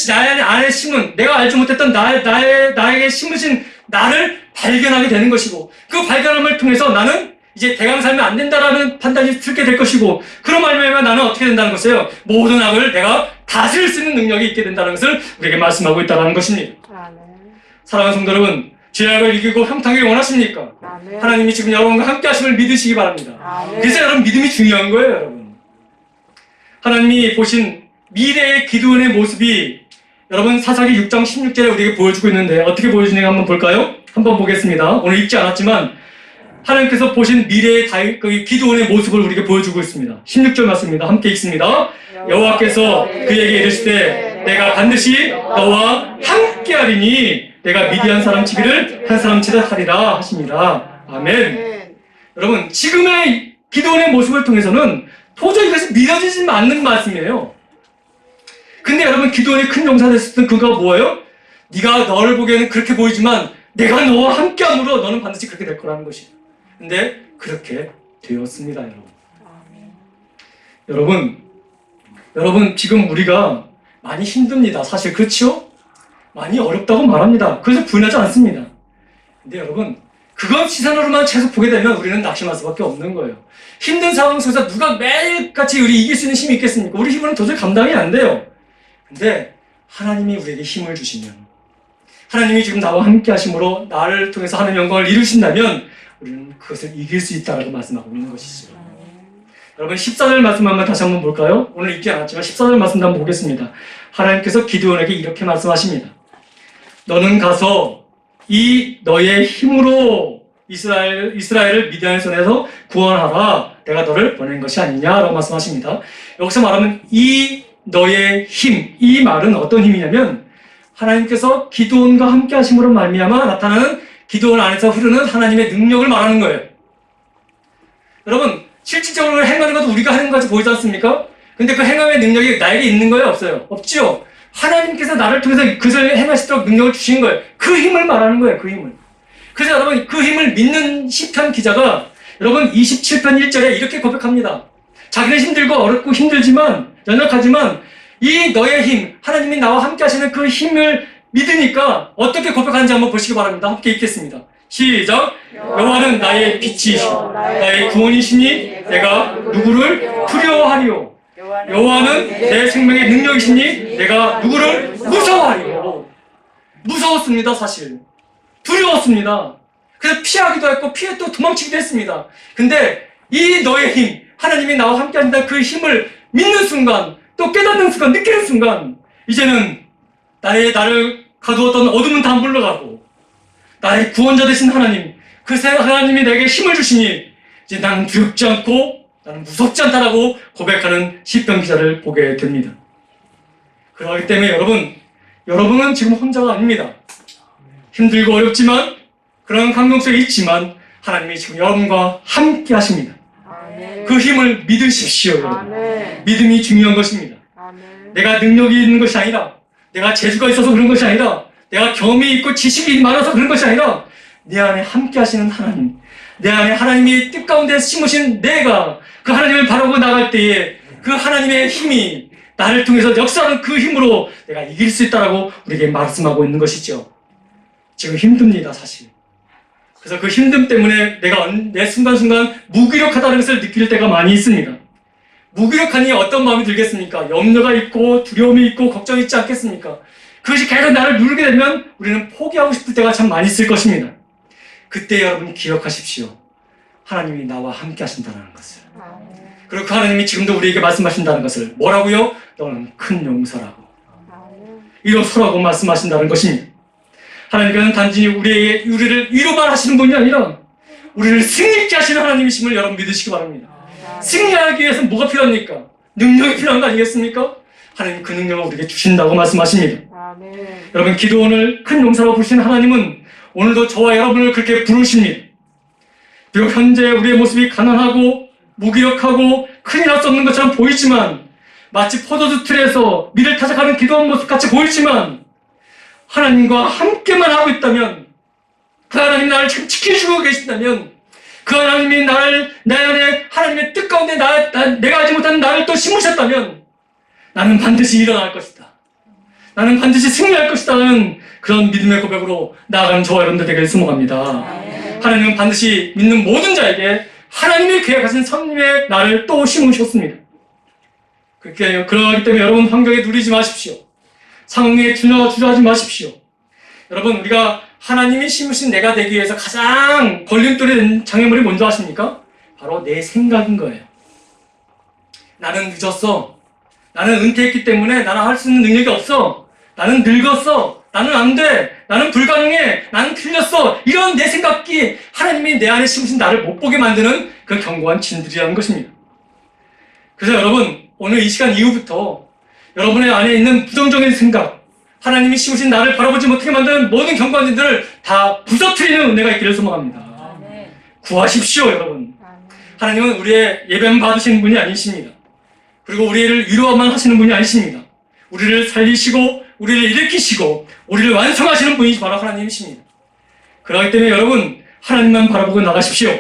안에 심은, 내가 알지 못했던 나에게 심으신 나를 발견하게 되는 것이고, 그 발견함을 통해서 나는 이제 대강 살면 안 된다라는 판단이 들게 될 것이고, 그런 말미암아 나는 어떻게 된다는 것이에요? 모든 악을 내가 다스릴 수 있는 능력이 있게 된다는 것을 우리에게 말씀하고 있다는 것입니다. 사랑하는 성도 여러분, 죄악을 이기고 형통하기를 원하십니까? 하나님이 지금 여러분과 함께 하심을 믿으시기 바랍니다. 그래서 여러분 믿음이 중요한 거예요, 여러분. 하나님이 보신 미래의 기드온의 모습이 여러분 사사기 6장 16절에 우리에게 보여주고 있는데 어떻게 보여주는가 한번 볼까요? 한번 보겠습니다. 오늘 읽지 않았지만 하나님께서 보신 미래의 기드온의 모습을 우리에게 보여주고 있습니다. 16절 말씀입니다. 함께 읽습니다. 여호와께서 그에게 이르시되 내가 반드시 너와 함께하리니 내가 미디안 사람 치기를 한 사람 치듯 하리라 하십니다. 아멘. 여러분 지금의 기드온의 모습을 통해서는 도저히 이것이 믿어지지 않는 말씀이에요. 근데 여러분 기드온이 큰 용사 됐을 때 그가 뭐예요? 네가 너를 보기에는 그렇게 보이지만 내가 너와 함께함으로 너는 반드시 그렇게 될 거라는 것이에요. 근데 그렇게 되었습니다, 여러분. 여러분 지금 우리가 많이 힘듭니다. 사실 그렇죠? 많이 어렵다고 말합니다. 그래서 부인하지 않습니다. 근데 여러분 그것 시선으로만 계속 보게 되면 우리는 낙심할 수밖에 없는 거예요. 힘든 상황 속에서 누가 매일같이 우리 이길 수 있는 힘이 있겠습니까? 우리 힘으로는 도저히 감당이 안 돼요. 근데 하나님이 우리에게 힘을 주시면, 하나님이 지금 나와 함께 하심으로 나를 통해서 하나님의 영광을 이루신다면 우리는 그것을 이길 수 있다고 말씀하고 있는 것이죠. 여러분 14절 말씀 한번 다시 한번 볼까요? 오늘 읽지 않았지만 14절 말씀도 한번 보겠습니다. 하나님께서 기드온에게 이렇게 말씀하십니다. 너는 가서 이 너의 힘으로 이스라엘을 미디안의 손에서 구원하라. 내가 너를 보낸 것이 아니냐라고 말씀하십니다. 여기서 말하면 이 너의 힘, 이 말은 어떤 힘이냐면 하나님께서 기드온과 함께 하심으로 말미암아 나타나는 기드온 안에서 흐르는 하나님의 능력을 말하는 거예요. 여러분 실질적으로 행하는 것도 우리가 하는 것같이 보이지 않습니까? 근데 그 행함의 능력이 나에게 있는 거예요? 없어요? 없죠? 하나님께서 나를 통해서 그것을 행하시도록 능력을 주신 거예요. 그 힘을 말하는 거예요. 그 힘을. 그래서 여러분 그 힘을 믿는 시편 기자가 여러분 27편 1절에 이렇게 고백합니다. 자기는 힘들고 어렵고 힘들지만 연약하지만 이 너의 힘, 하나님이 나와 함께 하시는 그 힘을 믿으니까 어떻게 고백하는지 한번 보시기 바랍니다. 함께 읽겠습니다. 시작! 여호와는 나의 빛이시오 나의 구원이시니 내가 누구를 두려워하리요. 여호와는 내 생명의 능력이시니 내가 누구를 무서워하리요. 무서웠습니다. 사실 두려웠습니다. 그래서 피하기도 했고 피해 또 도망치기도 했습니다. 근데 이 너의 힘, 하나님이 나와 함께 한다 그 힘을 믿는 순간, 또 깨닫는 순간, 느끼는 순간 이제는 나를 가두었던 어둠은 다 물러가고 나의 구원자 되신 하나님, 그 하나님이 내게 힘을 주시니 이제 나는 두렵지 않고 나는 무섭지 않다라고 고백하는 시편 기자를 보게 됩니다. 그렇기 때문에 여러분은 지금 혼자가 아닙니다. 힘들고 어렵지만 그런 감동 속에 있지만 하나님이 지금 여러분과 함께 하십니다. 그 힘을 믿으십시오. 여러분. 믿음이 중요한 것입니다. 내가 능력이 있는 것이 아니라 내가 재주가 있어서 그런 것이 아니라 내가 경험이 있고 지식이 많아서 그런 것이 아니라 내 안에 함께 하시는 하나님, 내 안에 하나님이 뜻 가운데 심으신 내가 그 하나님을 바라보고 나갈 때에 그 하나님의 힘이 나를 통해서 역사하는 그 힘으로 내가 이길 수 있다라고 우리에게 말씀하고 있는 것이죠. 지금 힘듭니다, 사실. 그래서 그 힘듦 때문에 내가 내 순간순간 무기력하다는 것을 느낄 때가 많이 있습니다. 무기력하니 어떤 마음이 들겠습니까? 염려가 있고 두려움이 있고 걱정이 있지 않겠습니까? 그것이 계속 나를 누르게 되면 우리는 포기하고 싶을 때가 참 많이 있을 것입니다. 그때 여러분 기억하십시오. 하나님이 나와 함께 하신다는 것을. 그리고 그 하나님이 지금도 우리에게 말씀하신다는 것을. 뭐라고요? 너는 큰 용서라고. 일어서라고 말씀하신다는 것입니다. 하나님께서는 단지 우리를 위로만 하시는 분이 아니라 우리를 승리케 하시는 하나님이심을 여러분 믿으시기 바랍니다. 승리하기 위해서 뭐가 필요합니까? 능력이 필요한 거 아니겠습니까? 하나님 그 능력을 우리에게 주신다고 말씀하십니다. 여러분 기도원을 큰 용사로 부르신 하나님은 오늘도 저와 여러분을 그렇게 부르십니다. 비록 현재 우리의 모습이 가난하고 무기력하고 큰일 날 수 없는 것처럼 보이지만, 마치 포도주 틀에서 밀을 타작하는 기도한 모습 같이 보이지만, 하나님과 함께만 하고 있다면, 그 하나님이 나를 지켜주고 계신다면, 그 하나님이 내 안에 하나님의 뜻 가운데 내가 하지 못한 나를 또 심으셨다면, 나는 반드시 일어날 것이다. 나는 반드시 승리할 것이다는 그런 믿음의 고백으로 나아가는 저와 여러분들 되길 소망합니다. 하나님은 반드시 믿는 모든 자에게 하나님이 계획하신 성님의 나를 또 심으셨습니다. 그러기 때문에 여러분 환경에 누리지 마십시오. 상황에 주저하지 마십시오. 여러분, 우리가 하나님이 심으신 내가 되기 위해서 가장 걸림돌이 된 장애물이 뭔지 아십니까? 바로 내 생각인 거예요. 나는 늦었어. 나는 은퇴했기 때문에 나는 할 수 있는 능력이 없어. 나는 늙었어. 나는 안 돼. 나는 불가능해. 나는 틀렸어. 이런 내 생각이 하나님이 내 안에 심으신 나를 못 보게 만드는 그 견고한 진들이라는 것입니다. 그래서 여러분, 오늘 이 시간 이후부터 여러분의 안에 있는 부정적인 생각, 하나님이 심으신 나를 바라보지 못하게 만드는 모든 견고한 진들을 다 부서뜨리는 은혜가 있기를 소망합니다. 구하십시오, 여러분. 하나님은 우리의 예배만 받으시는 분이 아니십니다. 그리고 우리를 위로만 하시는 분이 아니십니다. 우리를 살리시고 우리를 일으키시고 우리를 완성하시는 분이 바로 하나님이십니다. 그렇기 때문에 여러분, 하나님만 바라보고 나가십시오.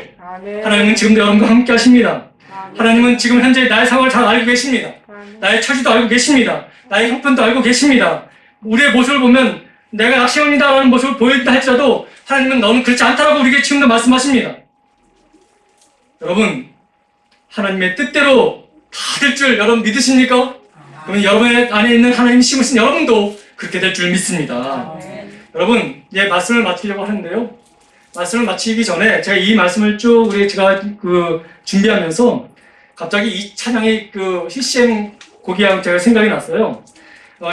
하나님은 지금도 여러분과 함께 하십니다. 하나님은 지금 현재 나의 상황을 잘 알고 계십니다. 나의 처지도 알고 계십니다. 나의 형편도 알고 계십니다. 우리의 모습을 보면 내가 악시원이다라는 모습을 보인다 할지라도 하나님은 너는 그렇지 않다라고 우리에게 지금도 말씀하십니다. 여러분, 하나님의 뜻대로 다 될 줄 여러분 믿으십니까? 그러면 여러분 안에 있는 하나님 심으신 여러분도 그렇게 될 줄 믿습니다. 여러분, 이제 말씀을 마치려고 하는데요. 말씀을 마치기 전에 제가 이 말씀을 쭉 제가 준비하면서 갑자기 이 찬양이 CCM 곡이 제가 생각이 났어요.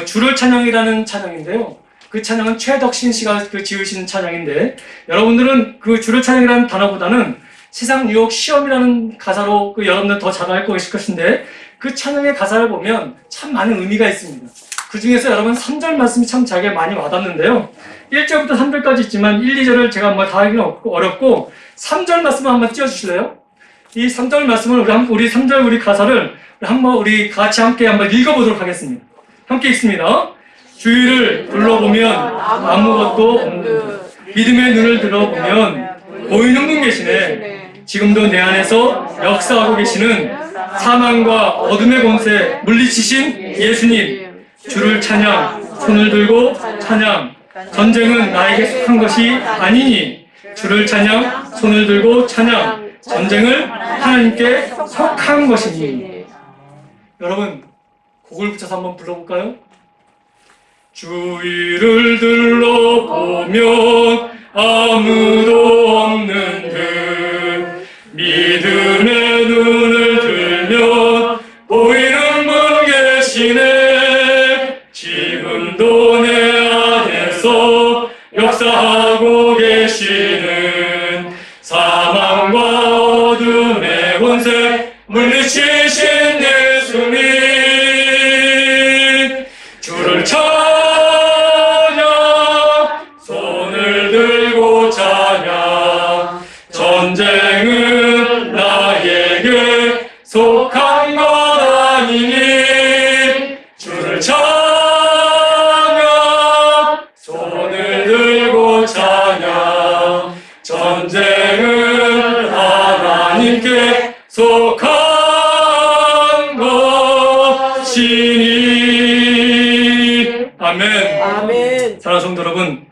주를 찬양이라는 찬양인데요. 그 찬양은 최덕신 씨가 지으신 찬양인데, 여러분들은 그 주를 찬양이라는 단어보다는 세상 유혹 시험이라는 가사로 여러분들 더 잘 알고 계실 것인데, 그 찬양의 가사를 보면 참 많은 의미가 있습니다. 그 중에서 여러분 3절 말씀이 참 자기가 많이 와닿는데요. 1절부터 3절까지 있지만 1, 2절을 제가 뭐 다 하기는 어렵고 3절 말씀을 한번 띄워주실래요? 이 3절 말씀을 우리 3절 우리 가사를 우리 같이 함께 한번 읽어보도록 하겠습니다. 함께 읽습니다. 주위를 둘러보면 아무것도 없는 믿음의 눈을 들어보면 보이는 분 계시네. 지금도 내 안에서 역사하고 계시는 사망과 어둠의 권세 물리치신 예수님. 주를 찬양, 손을 들고 찬양. 전쟁은 나에게 속한 것이 아니니. 주를 찬양, 손을 들고 찬양. 전쟁은 하나님께 속한 것이니. 여러분, 곡을 붙여서 한번 불러볼까요? 주위를 둘러보면 아무도 없는 듯 믿음의 눈을 들면 보이는 분 계시네. 지금도 내 안에서 역사하고 계시는 사망과 어둠의 권세 물리치신 예수님. 주를 찬양, 손을 들고 찬양. 전쟁은 나에게 속한 것 아니니. 주를 찬양, 손을 들고 찬양. 전쟁은 하나님께 속한 것이니. 아멘. 아멘. 사랑하는 성도 여러분,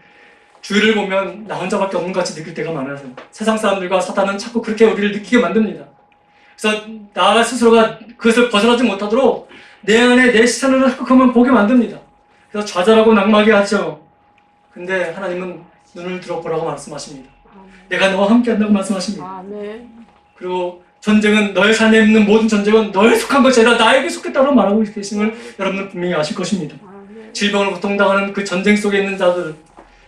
주위를 보면 나 혼자밖에 없는 것 같이 느낄 때가 많아서 세상 사람들과 사탄은 자꾸 그렇게 우리를 느끼게 만듭니다. 그래서 나 스스로가 그것을 벗어나지 못하도록 내 안에 내 시선을 한번 보게 만듭니다. 그래서 좌절하고 낙마하게 하죠. 근데 하나님은 눈을 들어보라고 말씀하십니다. 내가 너와 함께 한다고 말씀하십니다. 아멘. 그리고 전쟁은 너의 삶에 있는 모든 전쟁은 너에 속한 것이 아니라 나에게 속했다고 말하고 계심을 여러분은 분명히 아실 것입니다. 질병을 고통당하는 그 전쟁 속에 있는 자들,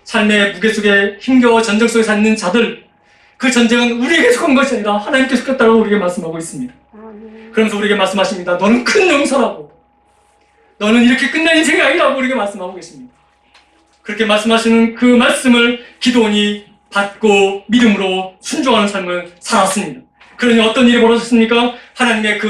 삶의 무게 속에 힘겨워 전쟁 속에 사는 자들, 그 전쟁은 우리에게 속한 것이 아니라 하나님께 속했다고 우리에게 말씀하고 있습니다. 그러면서 우리에게 말씀하십니다. 너는 큰 용서라고, 너는 이렇게 끝난 인생이 아니라고 우리에게 말씀하고 계십니다. 그렇게 말씀하시는 그 말씀을 기도원이 받고 믿음으로 순종하는 삶을 살았습니다. 그러니 어떤 일이 벌어졌습니까? 하나님의 그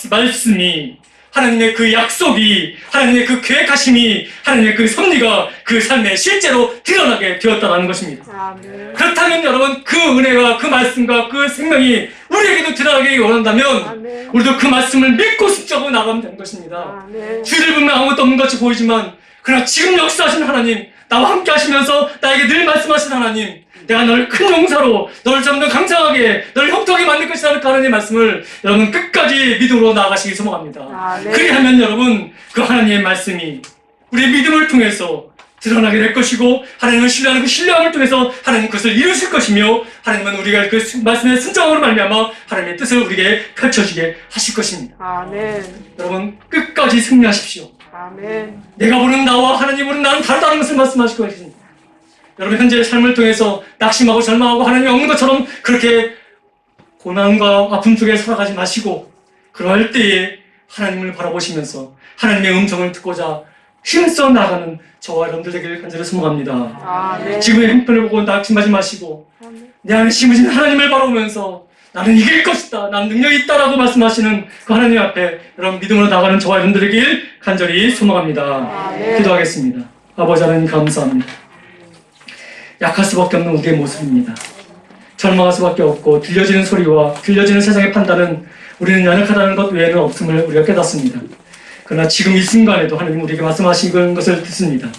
말씀이, 하나님의 그 약속이, 하나님의 그 계획하심이, 하나님의 그 섭리가 그 삶에 실제로 드러나게 되었다는 것입니다. 아멘. 그렇다면 여러분, 그 은혜와 그 말씀과 그 생명이 우리에게도 드러나기 원한다면 아멘. 우리도 그 말씀을 믿고 순종하고 나가면 되는 것입니다. 아멘. 주를 보면 아무것도 없는 것이 보이지만 그러나 지금 역사하신 하나님, 나와 함께 하시면서 나에게 늘 말씀하신 하나님, 내가 널 큰 용사로, 너를 좀 더 강성하게, 너를 형통하게 만들 것이라는 하나님의 말씀을 여러분 끝까지 믿음으로 나아가시기 소망합니다. 아멘. 그리하면 여러분, 그 하나님의 말씀이 우리의 믿음을 통해서 드러나게 될 것이고, 하나님을 신뢰하는 그 신뢰함을 통해서 하나님 그것을 이루실 것이며, 하나님은 우리가 그 말씀의 순종으로 말미암아 하나님의 뜻을 우리에게 펼쳐지게 하실 것입니다. 아멘. 여러분, 끝까지 승리하십시오. 아멘. 내가 보는 나와 하나님 보는 나는 다르다는 것을 말씀하실 것입니다. 여러분, 현재의 삶을 통해서 낙심하고 절망하고 하나님이 없는 것처럼 그렇게 고난과 아픔 속에 살아가지 마시고, 그럴 때에 하나님을 바라보시면서 하나님의 음성을 듣고자 힘써 나가는 저와 여러분들 되기를 간절히 소망합니다. 아멘. 지금의 형편을 보고 낙심하지 마시고 내 안에 심으신 하나님을 바라보면서 나는 이길 것이다, 난 능력이 있다라고 말씀하시는 그 하나님 앞에 여러분 믿음으로 나가는 저와 여러분들 되길 간절히 소망합니다. 아멘. 기도하겠습니다. 아버지 하나님 감사합니다. 약할 수밖에 없는 우리의 모습입니다. 절망할 수밖에 없고 들려지는 소리와 들려지는 세상의 판단은 우리는 연약하다는 것 외에는 없음을 우리가 깨닫습니다. 그러나 지금 이 순간에도 하나님 우리에게 말씀하신 것을 듣습니다.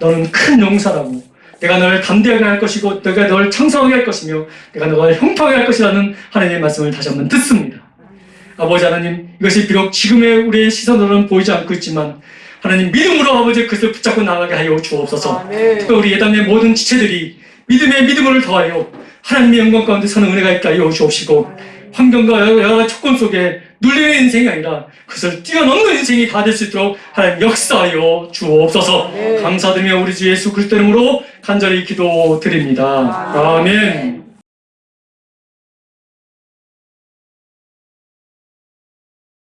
너는 큰 용사라고, 내가 너를 담대하게 할 것이고 내가 너를 창성하게 할 것이며 내가 너를 형통하게 할 것이라는 하나님의 말씀을 다시 한번 듣습니다. 아버지 하나님, 이것이 비록 지금의 우리의 시선으로는 보이지 않고 있지만 하나님 믿음으로 아버지 그것을 붙잡고 나가게 하여 주옵소서. 아멘. 또 우리 예단의 모든 지체들이 믿음의 믿음을 더하여 하나님의 영광 가운데 서는 은혜가 있게 하여 주옵시고, 환경과 여러 가지 조건 속에 눌리는 인생이 아니라 그것을 뛰어넘는 인생이 다 될 수 있도록 하나님 역사하여 주옵소서. 아멘. 감사드리며 우리 주 예수 그리스도 이름으로 간절히 기도드립니다. 아멘. 아멘.